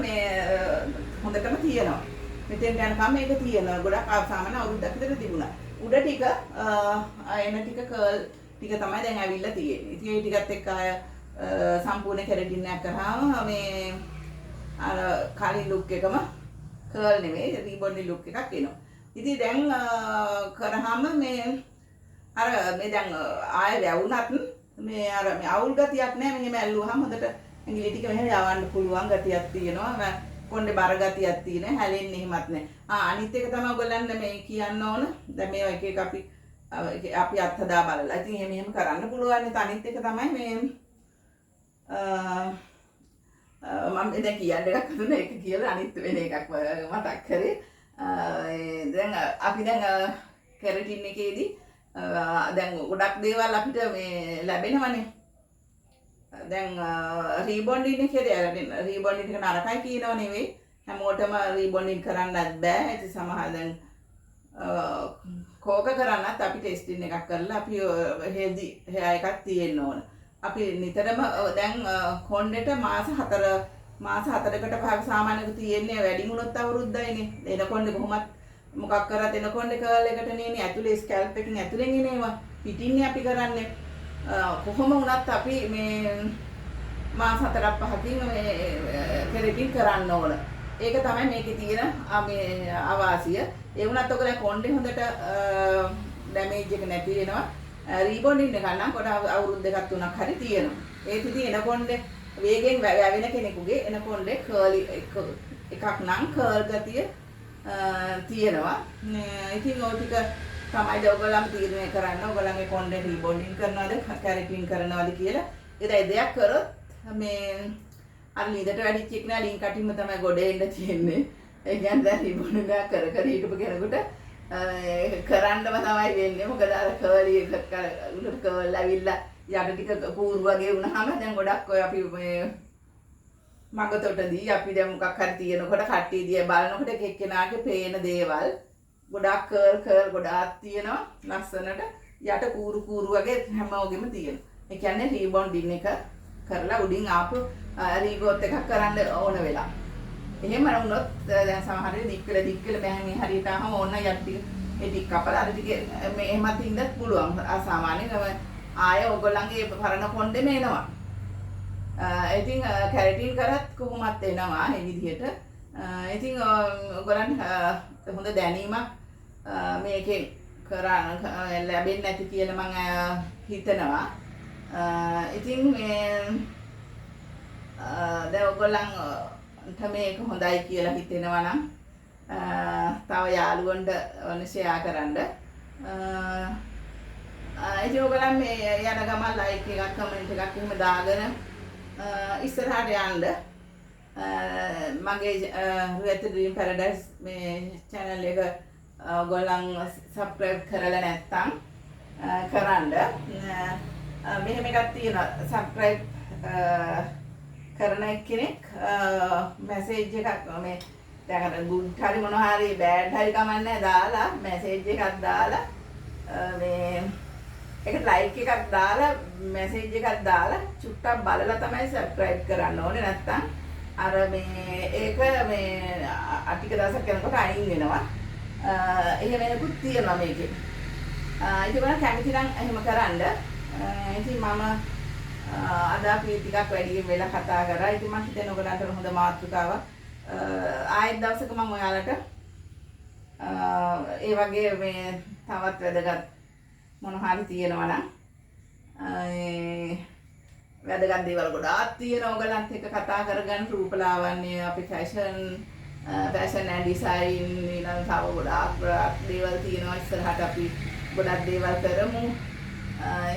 තියෙනවා. මෙතෙන් යනකම් මේක තියෙනවා. ගොඩක් සාමාන්‍ය අවුරුද්දක් විතර තිබුණා. උඩ ටික එන ටික කර්ල් ටික තමයි දැන් ඇවිල්ලා තියෙන්නේ. ඉතින් ඒ ටිකත් එක්ක ආය සම්පූර්ණ කෙරටින් එකක් කරාම මේ අර කලින් ලුක් එකම කර්ල් නෙමෙයි රීබොන්ඩින් ලුක් එකක් එනවා. ඉතින් දැන් කරාම මේ දැන් ආය වැවුනත් මේ අවුල් ගතියක් නැහැ. මෙහෙම ඇල්ලුවාම හොඳට ඇඟිලි ටික මෙහෙම යවන්න පුළුවන් ගතියක් තියෙනවා. කොණ්ඩේ බර ගතියක් තියෙනවා. හැලෙන්නේ එහෙමත් නැහැ. අනිත් එක තමයි ඔයගොල්ලන්ට මේ කියන්න ඕන. දැන් මේවා එක එක අපි අත්හදා බලලා. ඉතින් එහෙම කරන්න පුළුවන්. අනිත් එක තමයි මේ මම දැන් කියන්න එකක් හදුනා. ඒක කියලා අනිත් වෙන එකක් මතක් කරේ. දැන් අපි දැන් කෙරටින් එකේදී දැන් ගොඩක් දේවල් අපිට මේ ලැබෙනවනේ. දැන් රීබොන්ඩින් එකේ රීබොන්ඩින් එක නරකයි කියනව නෙවෙයි. හැමෝටම රීබොන්ඩින් කරන්නත් බෑ. ඉතින් සමහර දැන් කෝක කරන්නත් අපි ටෙස්ටින් එකක් කරලා අපි හෙල්දි හෙයා එකක් තියෙන්න ඕන. අපි නිතරම දැන් කොණ්ඩෙට මාස 4කට පහක සාමාන්‍යක තියෙන්නේ වැඩි වුණොත් අවුරුද්දයිනේ. එන කොණ්ඩේ කොහොමත් මොකක් කරත් එන කොණ්ඩේ කර්ල් එකට නෙනේ ඇතුලේ ස්කැල්ප් එකකින් ඇතුලෙන් එනේවා. පිටින්නේ අපි කරන්නේ. කොහොම වුණත් අපි මේ මාස 4-5කින් මේ කෙරෙටින් කරන්න ඕන. ඒක තමයි මේකේ තියෙන මේ අවාසිය. ඒ වුණත් ඔක දැන් කොණ්ඩේ හොඳට ඩැමේජ් එක නැති වෙනවා. රීබොන්ඩින් එක නම් කොට අවුරුදු 2-3ක් හරි තියෙනවා. ඒත් ඉතින් එන කොණ්ඩේ වේගෙන් වැවෙන කෙනෙකුගේ එන කොණ්ඩේ කර්ලි එකක් නම් කර්ල් ගතිය තියෙනවා. ඉතින් ඔය ටික තමයි ඔයගොල්ලන් තීරණය කරන්න. ඔයගොල්ලන්ගේ කොණ්ඩේ රීබොන්ඩින් කරනවද කැරටින් කරනවද කියලා. ඒ දෙයක් කරොත් මේ අර ලිඳට වැඩිච්ච එක නා ලින් කටින්ම තමයි ගොඩ එන්න තියෙන්නේ. ඒ කියන්නේ දැන් රීබොන්ඩින් එක කර කර හිටපු කෙනෙකුට කරන්නම තමයි වෙන්නේ. මොකද අර කර්ලි එක උඩට කර්ල් ඇවිල්ලා යට ටික කූරු වගේ වුණාම දැන් ගොඩක් ඔය අපි මේ මගතොටදී අපි දැන් මොකක් හරි තියෙනකොට කට්ටිය දිහා බලනකොට එක එක්කෙනාගේ පේන දේවල් ගොඩක් කර්ල් ගොඩාක් තියෙනවා ලස්සනට යට කූරු වගේ හැමෝගෙම තියෙනවා. ඒ කියන්නේ රීබොන්ඩින් එක කරලා උඩින් ආපු රීගෝත් එකක් කරන්න ඕන වෙලා. එහෙම වුණොත් දැන් සමහර වෙලාවට දික් වෙලා බෑන් හරියට ආවම ඕන යටි ඒ ටික කපලා අර ටික මේ එහෙමත් ඉන්නත් පුළුවන්. සාමාන්‍යයෙන් ආය ඔයගොල්ලන්ගේ පරණ කොණ්ඩෙම එනවා. ඉතින් කැරටින් කරත් කොහොමත් එනවා මේ විදිහට. ඉතින් ඔයගොල්ලන් හොඳ දැනීමක් මේකෙන් කරා ලැබෙන්නේ නැති කියලා මම හිතනවා. ඉතින් මේ දැන් ඔයගොල්ලන් මේක හොඳයි කියලා හිතෙනවා නම් තව යාළුවන්ට ෂෙයා කරන්න. ඉතින් ඔයගොල්ලන් මේ යන ගමන් ලයික් එකක් කමෙන්ට් එකක් එහෙම දාගෙන ඉස්සරහට යන්න. මගේ රුවැති ඩ්‍රීම් පැරඩයිස් මේ channel එක ඔයගොල්ලන් subscribe කරලා නැත්නම් කරන්න. මෙහෙම එකක් තියෙනවා subscribe කරන කෙනෙක් මැසේජ් එකක් මේ දැන් අර good හරි මොනවා හරි bad හරි කමන්නේ දාලා මැසේජ් එකක් දාලා මේ ඒකට ලයික් එකක් දාලා මැසේජ් එකක් දාලා චුට්ටක් බලලා තමයි subscribe කරන්න ඕනේ. නැත්තම් අර මේ ඒක මේ අටික දවසක් යනකොට අයින් වෙනවා. එහෙම වෙනකුත් තියෙනවා මේකේ. ඒක බලන්න කැමති නම් එහෙම කරන්න. ඉතින් මම අද අපි ටිකක් වැඩියෙන් වෙලා කතා කරා. ඉතින් මම හිතන්නේ ඔයගලන්ට හොඳ මාතෘකාවක්. ආයෙත් දවසක මම ඔයාලට ඒ වගේ මේ තවත් වැදගත් මොන හරි තියෙනවා නම් වැදගත් දේවල් ගොඩාක් තියෙනවා ඔයගලන්ට එක කතා කරගන්න. රූපලාවන්‍ය අපි ෆැෂන් ඇන්ඩ් ඩිසයින් ඊළඟ තව ගොඩාක් දේවල් තියෙනවා. ඉස්සරහට අපි ගොඩක් දේවල් කරමු.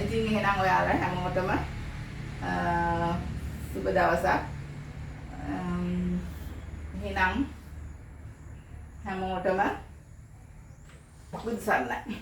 ඉතින් එහෙනම් ඔයාලා හැමෝටම සුබ දවසක්. එහෙනම් හැමෝටම බුදු සරණයි.